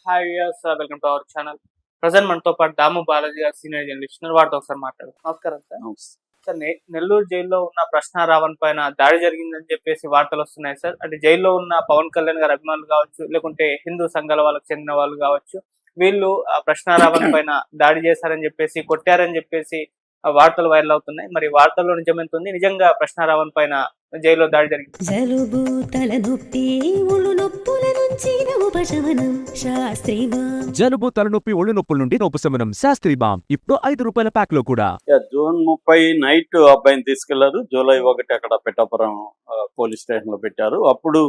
Hi viewers, welcome to our channel. Present మనతో పాటు దాము బాలాజీ గారు, సీనియర్ జర్నలిస్ట్ ఉన్నారు. వారితో ఒకసారి మాట్లాడదాం. నమస్కారం సార్. సార్, నెల్లూరు జైల్లో ఉన్న ప్రశ్న రావణ్ పైన దాడి జరిగిందని చెప్పేసి వార్తలు వస్తున్నాయి సార్. అంటే జైల్లో ఉన్న పవన్ కళ్యాణ్ గారి అభిమానులు కావచ్చు, లేకుంటే హిందూ సంఘాల వాళ్ళకి చెందిన వాళ్ళు కావచ్చు, వీళ్ళు ప్రశ్న రావణ్ పైన దాడి చేశారని చెప్పేసి, కొట్టారని చెప్పేసి వార్తలు వైరల్ అవుతున్నాయి. మరి వార్తల్లో నిజమెంతుంది? నిజంగా ప్రశ్న రావణ్ పైన జైల్లో దాడి జరిగింది? జలుబు తలనొప్పి ఒళ్ళు నొప్పుల నుంచి ఉపశమనం శాస్త్రీ బామ్. జలుబు తలనొప్పి ఒళ్ళు నొప్పుల నుండి ఉపశమనం శాస్త్రీ బామ్ ఇప్పుడు ₹5 ప్యాక్ లో కూడా. జూన్ 30 నైట్ అబ్బాయిని తీసుకెళ్లారు. జూలై 1 అక్కడ పిఠాపురం పోలీస్ స్టేషన్ లో పెట్టారు. అప్పుడు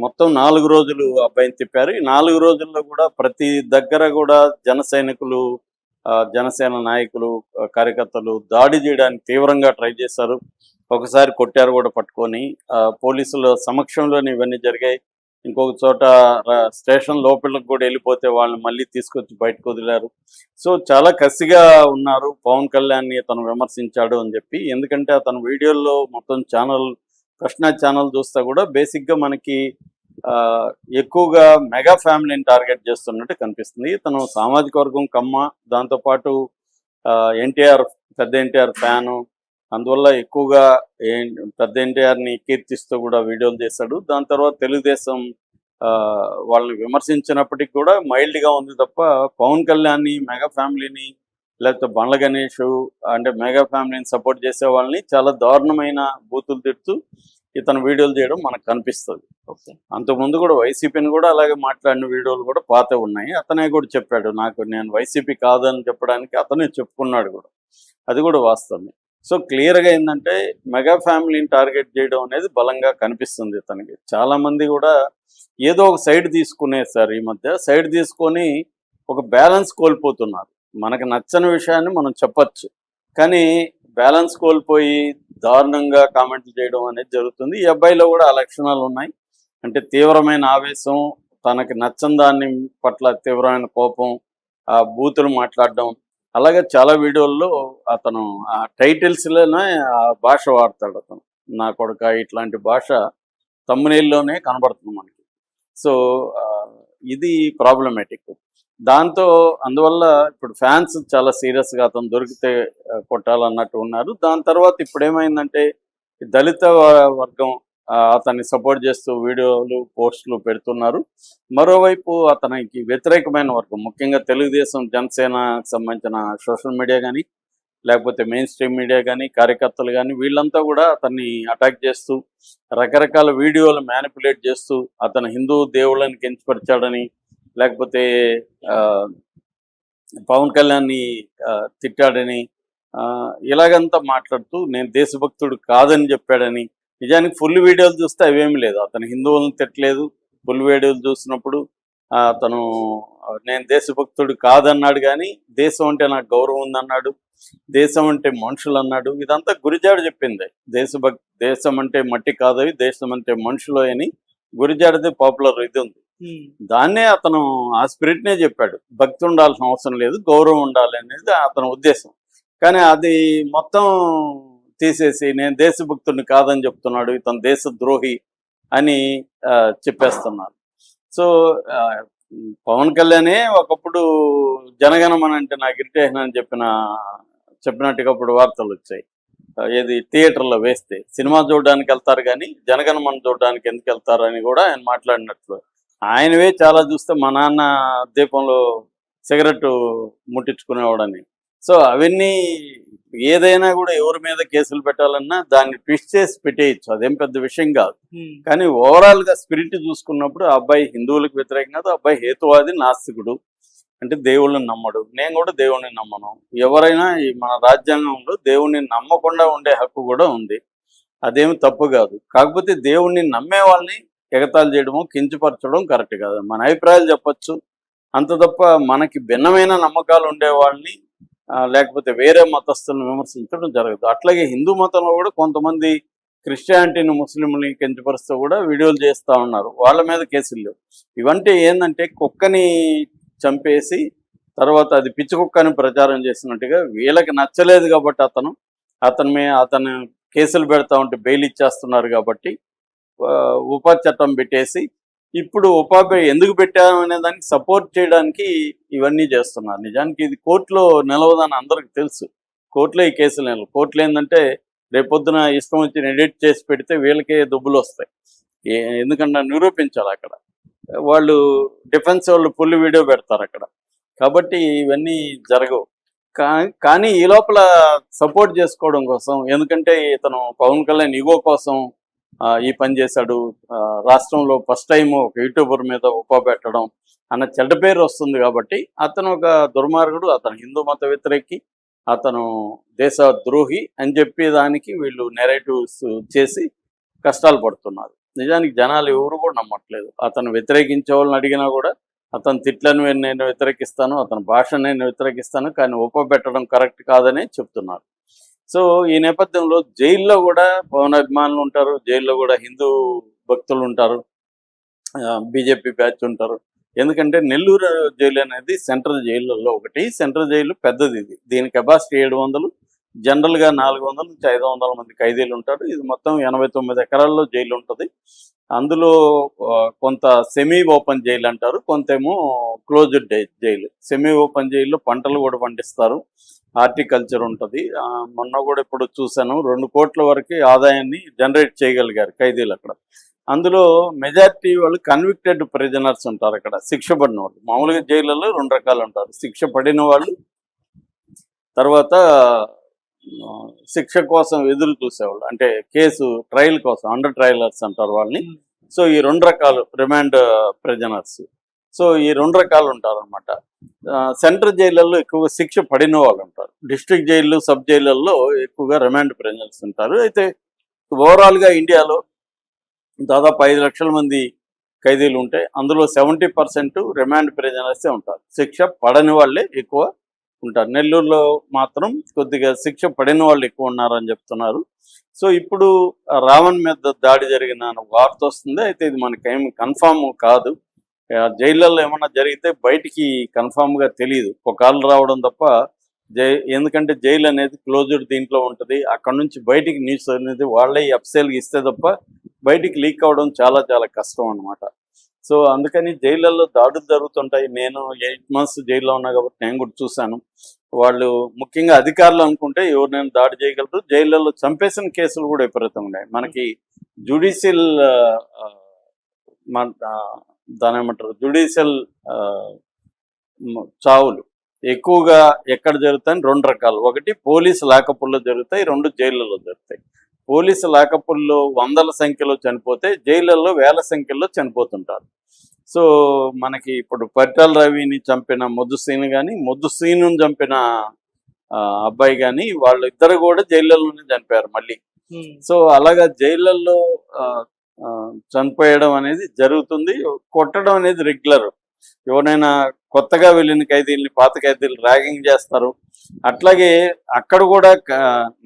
మొత్తం 4 రోజులు అబ్బాయిని తిప్పారు. ఈ 4 రోజుల్లో కూడా ప్రతి దగ్గర కూడా జన సైనికులు, జనసేన నాయకులు, కార్యకర్తలు దాడి చేయడానికి తీవ్రంగా ట్రై చేశారు. ఒకసారి కొట్టారు కూడా పట్టుకొని. పోలీసుల సమక్షంలోనే ఇవన్నీ జరిగాయి. ఇంకొక చోట స్టేషన్ లోపలికి కూడా వెళ్ళిపోతే వాళ్ళని మళ్ళీ తీసుకొచ్చి బయటకు వదిలారు. సో చాలా కసిగా ఉన్నారు. పవన్ కళ్యాణ్ని అతను విమర్శించాడు అని చెప్పి. ఎందుకంటే అతను వీడియోల్లో మొత్తం కృష్ణా ఛానల్ చూస్తే కూడా బేసిక్గా మనకి ఎక్కువగా మెగా ఫ్యామిలీని టార్గెట్ చేస్తున్నట్టు కనిపిస్తుంది. తను సామాజిక వర్గం కమ్మ, దాంతోపాటు పెద్ద ఎన్టీఆర్ ఫ్యాను. అందువల్ల ఎక్కువగా పెద్ద ఎన్టీఆర్ని కీర్తిస్తూ కూడా వీడియోలు చేశాడు. దాని తర్వాత తెలుగుదేశం వాళ్ళని విమర్శించినప్పటికీ కూడా మైల్డ్గా ఉంది తప్ప పవన్ కళ్యాణ్ని, మెగా ఫ్యామిలీని, లేకపోతే బండ్ల గణేష్ అంటే మెగా ఫ్యామిలీని సపోర్ట్ చేసే వాళ్ళని చాలా దారుణమైన బూతులు తిడుతూ ఇతను వీడియోలు చేయడం మనకు కనిపిస్తుంది. అంతకుముందు కూడా వైసీపీని కూడా అలాగే మాట్లాడిన వీడియోలు కూడా పాత ఉన్నాయి. అతనే కూడా చెప్పాడు, నేను వైసీపీ కాదని చెప్పడానికి అతనే చెప్పుకున్నాడు కూడా. అది కూడా వాస్తవమే. సో క్లియర్గా ఏంటంటే మెగా ఫ్యామిలీని టార్గెట్ చేయడం అనేది బలంగా కనిపిస్తుంది ఇతనికి. చాలామంది కూడా ఏదో ఒక సైడ్ తీసుకునేసారు. ఈ మధ్య సైడ్ తీసుకొని ఒక బ్యాలెన్స్ కోల్పోతున్నారు. మనకు నచ్చని విషయాన్ని మనం చెప్పచ్చు, కానీ బ్యాలెన్స్ కోల్పోయి దారుణంగా కామెంట్లు చేయడం అనేది జరుగుతుంది. ఈ అబ్బాయిలో కూడా ఆ లక్షణాలు ఉన్నాయి. అంటే తీవ్రమైన ఆవేశం, తనకి నచ్చని దాన్ని పట్ల తీవ్రమైన కోపం, ఆ బూతులు మాట్లాడడం. అలాగే చాలా వీడియోల్లో అతను ఆ టైటిల్స్లోనే ఆ భాష వాడతాడు. అతను నా కొడుక ఇట్లాంటి భాష తమ్మునేల్లోనే కనబడుతుంది మనకి. సో ఇది ప్రాబ్లమేటిక్. అందువల్ల ఇప్పుడు ఫ్యాన్స్ చాలా సీరియస్గా అతను దొరికితే కొట్టాలన్నట్టు ఉన్నారు. దాని తర్వాత ఇప్పుడు ఏమైందంటే దళిత వర్గం అతన్ని సపోర్ట్ చేస్తూ వీడియోలు, పోస్టులు పెడుతున్నారు. మరోవైపు అతనికి వ్యతిరేకమైన వర్గం, ముఖ్యంగా తెలుగుదేశం, జనసేనకు సంబంధించిన సోషల్ మీడియా కానీ, లేకపోతే మెయిన్ స్ట్రీమ్ మీడియా కానీ, కార్యకర్తలు కానీ, వీళ్ళంతా కూడా అతన్ని అటాక్ చేస్తూ రకరకాల వీడియోలు మ్యానిపులేట్ చేస్తూ అతను హిందూ దేవుళ్ళని కించపరిచాడని, లేకపోతే పవన్ కళ్యాణ్ని తిట్టాడని, ఇలాగంతా మాట్లాడుతూ నేను దేశభక్తుడు కాదని చెప్పాడని. నిజానికి ఫుల్ వీడియోలు చూస్తే అవేమి లేదు. అతను హిందువులను తిట్టలేదు. ఫుల్ వీడియోలు చూసినప్పుడు అతను నేను దేశభక్తుడు కాదన్నాడు, కానీ దేశం అంటే నాకు గౌరవం ఉందన్నాడు, దేశం అంటే మనుషులు అన్నాడు. ఇదంతా గురిజాడు చెప్పింది. దేశం అంటే మట్టి కాదవి, దేశం అంటే మనుషులు అని గురిజాడితే పాపులర్ ఇది ఉంది. దాన్నే అతను ఆ స్పిరిట్నే చెప్పాడు. భక్తి ఉండాల్సిన అవసరం లేదు, గౌరవం ఉండాలి అనేది అతని ఉద్దేశం. కానీ అది మొత్తం తీసేసి నేను దేశభక్తుడిని కాదని చెప్తున్నాడు, ఇతను దేశద్రోహి అని చెప్పేస్తున్నారు. సో పవన్ కళ్యాణే ఒకప్పుడు జనగణమన అంటే నాకు ఇరిటేషన్ అని చెప్పినట్టుగా అప్పుడు వార్తలు వచ్చాయి. ఏది థియేటర్లో వేస్తే సినిమా చూడడానికి వెళ్తారు కానీ జనగణమన చూడడానికి ఎందుకు వెళ్తారు అని కూడా ఆయన మాట్లాడినట్లు. ఆయనవే చాలా చూస్తే మా నాన్న దీపంలో సిగరెట్ ముట్టించుకునేవాడని. సో అవన్నీ ఏదైనా కూడా ఎవరి మీద కేసులు పెట్టాలన్నా దాన్ని ట్విస్ట్ చేసి పెట్టేయచ్చు, అదేం పెద్ద విషయం కాదు. కానీ ఓవరాల్గా స్పిరిట్ చూసుకున్నప్పుడు ఆ అబ్బాయి హిందువులకు వ్యతిరేకం కాదు, అబ్బాయి హేతువాది, నాస్తికుడు. అంటే దేవుళ్ళని నమ్మడు. నేను కూడా దేవుణ్ణి నమ్మను. ఎవరైనా ఈ మన రాజ్యాంగంలో దేవుణ్ణి నమ్మకుండా ఉండే హక్కు కూడా ఉంది, అదేమి తప్పు కాదు. కాకపోతే దేవుణ్ణి నమ్మే వాళ్ళని ఎగతాళి చేయడము, కించపరచడం కరెక్ట్ కాదు. మన అభిప్రాయాలు చెప్పచ్చు, అంత తప్ప మనకి భిన్నమైన నమ్మకాలు ఉండే వాళ్ళని లేకపోతే వేరే మతస్థులను విమర్శించడం జరగదు. అట్లాగే హిందూ మతంలో కూడా కొంతమంది క్రిస్టియానిటీని, ముస్లింని కించపరుస్తూ కూడా వీడియోలు చేస్తూ ఉన్నారు. వాళ్ళ మీద కేసులు లేవు. ఇవంటే ఏంటంటే కుక్కని చంపేసి తర్వాత అది పిచ్చి కుక్కని ప్రచారం చేసినట్టుగా వీళ్ళకి నచ్చలేదు కాబట్టి అతను కేసులు పెడతా ఉంటే బెయిల్ ఇచ్చేస్తున్నారు కాబట్టి ఉప చట్టం పెట్టేసి ఇప్పుడు ఉపాధ్యాయ ఎందుకు పెట్టామనే దానికి సపోర్ట్ చేయడానికి ఇవన్నీ చేస్తున్నారు. నిజానికి ఇది కోర్టులో నిలవదని అందరికి తెలుసు. కోర్టులో ఈ కేసులు నిలవు. కోర్టులో ఏంటంటే రేపొద్దున ఇష్టం వచ్చి ఎడిట్ చేసి పెడితే వీళ్ళకే దుబ్బులు వస్తాయి. ఎందుకంటే నిరూపించాలి అక్కడ. వాళ్ళు డిఫెన్స్ వాళ్ళు ఫుల్ వీడియో పెడతారు అక్కడ. కాబట్టి ఇవన్నీ జరగవు. కానీ ఈ లోపల సపోర్ట్ చేసుకోవడం కోసం, ఎందుకంటే ఇతను పవన్ కళ్యాణ్ ఈగో కోసం ఈ పని చేశాడు, రాష్ట్రంలో ఫస్ట్ టైం ఒక యూట్యూబర్ మీద పెట్టడం అన్న చెడ్డ పేరు వస్తుంది కాబట్టి అతను ఒక దుర్మార్గుడు, అతను హిందూ మత వ్యతిరేకి, అతను దేశ ద్రోహి అని చెప్పేదానికి వీళ్ళు నెరేటివ్స్ చేసి కష్టాలు పడుతున్నారు. నిజానికి జనాలు ఎవరు కూడా నమ్మట్లేదు. అతను వ్యతిరేకించే వాళ్ళని అడిగినా కూడా అతను తిట్లను నేను వ్యతిరేకిస్తాను, అతని భాషను నేను వ్యతిరేకిస్తాను, కానీ పెట్టడం కరెక్ట్ కాదని చెప్తున్నారు. సో ఈ నేపథ్యంలో జైల్లో కూడా పవన్ అభిమానులు ఉంటారు, జైల్లో కూడా హిందూ భక్తులు ఉంటారు, బీజేపీ బ్యాచ్ ఉంటారు. ఎందుకంటే నెల్లూరు జైలు అనేది సెంట్రల్ జైళ్ళల్లో ఒకటి. సెంట్రల్ జైలు పెద్దది. దీని కెపాసిటీ 700, జనరల్గా 400 నుంచి 500 మంది ఖైదీలు ఉంటారు. ఇది మొత్తం 89 ఎకరాల్లో జైలు ఉంటుంది. అందులో కొంత సెమీ ఓపెన్ జైలు అంటారు, కొంతేమో క్లోజ్డ్ జైలు. సెమీ ఓపెన్ జైల్లో పంటలు కూడా పండిస్తారు, హార్టికల్చర్ ఉంటుంది. మొన్న కూడా ఇప్పుడు చూశాను 2 కోట్ల వరకు ఆదాయాన్ని జనరేట్ చేయగలిగారు ఖైదీలు అక్కడ. అందులో మెజారిటీ వాళ్ళు కన్విక్టెడ్ ప్రిజనర్స్ ఉంటారు అక్కడ, శిక్ష పడిన వాళ్ళు. మామూలుగా జైళ్ళలో 2 రకాలు ఉంటారు, శిక్ష పడిన వాళ్ళు, తర్వాత శిక్ష కోసం ఎదురు చూసేవాళ్ళు, అంటే కేసు ట్రయల్ కోసం అండర్ ట్రయలర్స్ అంటారు వాళ్ళని. సో ఈ 2 రకాలు రిమాండ్ ప్రిజనర్స్. సో ఈ 2 రకాలు ఉంటారు అనమాట. సెంట్రల్ జైళ్ళల్లో ఎక్కువగా శిక్ష పడిన వాళ్ళు ఉంటారు. డిస్ట్రిక్ట్ జైళ్ళు, సబ్ జైళ్ళల్లో ఎక్కువగా రిమాండ్ ప్రిజనర్స్ ఉంటారు. అయితే ఓవరాల్గా ఇండియాలో దాదాపు 5 లక్షల మంది ఖైదీలు ఉంటే అందులో 70% రిమాండ్ ప్రిజనర్సే ఉంటారు. శిక్ష పడని వాళ్ళే ఎక్కువ ఉంటారు. నెల్లూరులో మాత్రం కొద్దిగా శిక్ష పడిన వాళ్ళు ఎక్కువ ఉన్నారని చెప్తున్నారు. సో ఇప్పుడు రావణ్ మీద దాడి జరిగిన వార్త వస్తుంది. అయితే ఇది మనకేమి కన్ఫామ్ కాదు. జైళ్ళల్లో ఏమన్నా జరిగితే బయటికి కన్ఫామ్గా తెలియదు, ఒక కాల్ రావడం తప్ప. ఎందుకంటే జైలు అనేది క్లోజ్డ్ దీంట్లో ఉంటుంది. అక్కడ నుంచి బయటికి న్యూస్ అనేది వాళ్ళే ఎఫ్సీఎల్కి ఇస్తే తప్ప బయటికి లీక్ అవడం చాలా చాలా కష్టం అనమాట. సో అందుకని జైళ్ళల్లో దాడులు జరుగుతుంటాయి. నేను 8 months జైల్లో ఉన్నా కాబట్టి నేను కూడా చూశాను. వాళ్ళు ముఖ్యంగా అధికారులు అనుకుంటే ఎవరినైనా దాడి చేయగలరు. జైళ్ళల్లో చంపేసిన కేసులు కూడా విపరీతంగా ఉన్నాయి. మనకి జ్యుడిషియల్ దాని ఏమంటారు, జ్యుడిషియల్ చావులు ఎక్కువగా ఎక్కడ జరుగుతాయని 2 రకాలు. ఒకటి పోలీసు లాకపుల్లో జరుగుతాయి, 2 జైళ్ళలో జరుగుతాయి. పోలీసు లాకపుల్లో 100ల సంఖ్యలో చనిపోతే జైళ్ళల్లో 1000 సంఖ్యలో చనిపోతుంటారు. సో మనకి ఇప్పుడు పరిటాల రవిని చంపిన ముద్దుసీను కానీ, ముద్దుసీనుని చంపిన అబ్బాయి కానీ, వాళ్ళిద్దరు కూడా జైళ్ళలోనే చనిపోయారు మళ్ళీ. సో అలాగా జైళ్ళల్లో చనిపోయడం అనేది జరుగుతుంది. కొట్టడం అనేది రెగ్యులర్. ఎవరైనా కొత్తగా వెళ్ళిన ఖైదీల్ని, పాత ఖైదీలు ర్యాగింగ్ చేస్తారు. అట్లాగే అక్కడ కూడా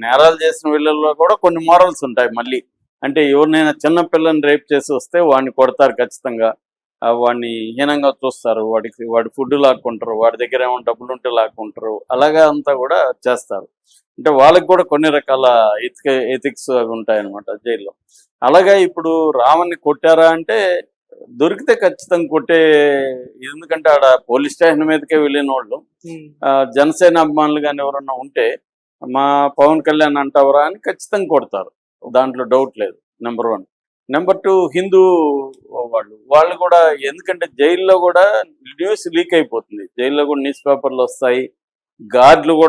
నేరాలు చేసిన వీళ్ళల్లో కూడా కొన్ని మోరల్స్ ఉంటాయి మళ్ళీ. అంటే ఎవరినైనా చిన్న పిల్లని రేప్ చేసి వస్తే వాడిని కొడతారు ఖచ్చితంగా, వాడిని హీనంగా చూస్తారు, వాడి ఫుడ్ లాక్కుంటారు, వాడి దగ్గర ఏమైనా డబ్బులు ఉంటే లాక్కుంటారు. అలాగా అంతా కూడా చేస్తారు. అంటే వాళ్ళకి కూడా కొన్ని రకాల ఎథిక్స్ అవి ఉంటాయన్నమాట జైల్లో. అలాగా ఇప్పుడు రావణ్ని కొట్టారా అంటే దొరికితే ఖచ్చితంగా కొట్టే, ఎందుకంటే ఆడ పోలీస్ స్టేషన్ మీదకే వెళ్ళిన వాళ్ళు జనసేన అభిమానులు కానీ ఎవరన్నా ఉంటే మా పవన్ కళ్యాణ్ అంటావరా అని ఖచ్చితంగా కొడతారు, దాంట్లో డౌట్ లేదు. నెంబర్ 1. నెంబర్ 2, హిందూ వాళ్ళు కూడా, ఎందుకంటే జైల్లో కూడా న్యూస్ లీక్ అయిపోతుంది. జైల్లో కూడా న్యూస్ పేపర్లు వస్తాయి, గార్డులు కూడా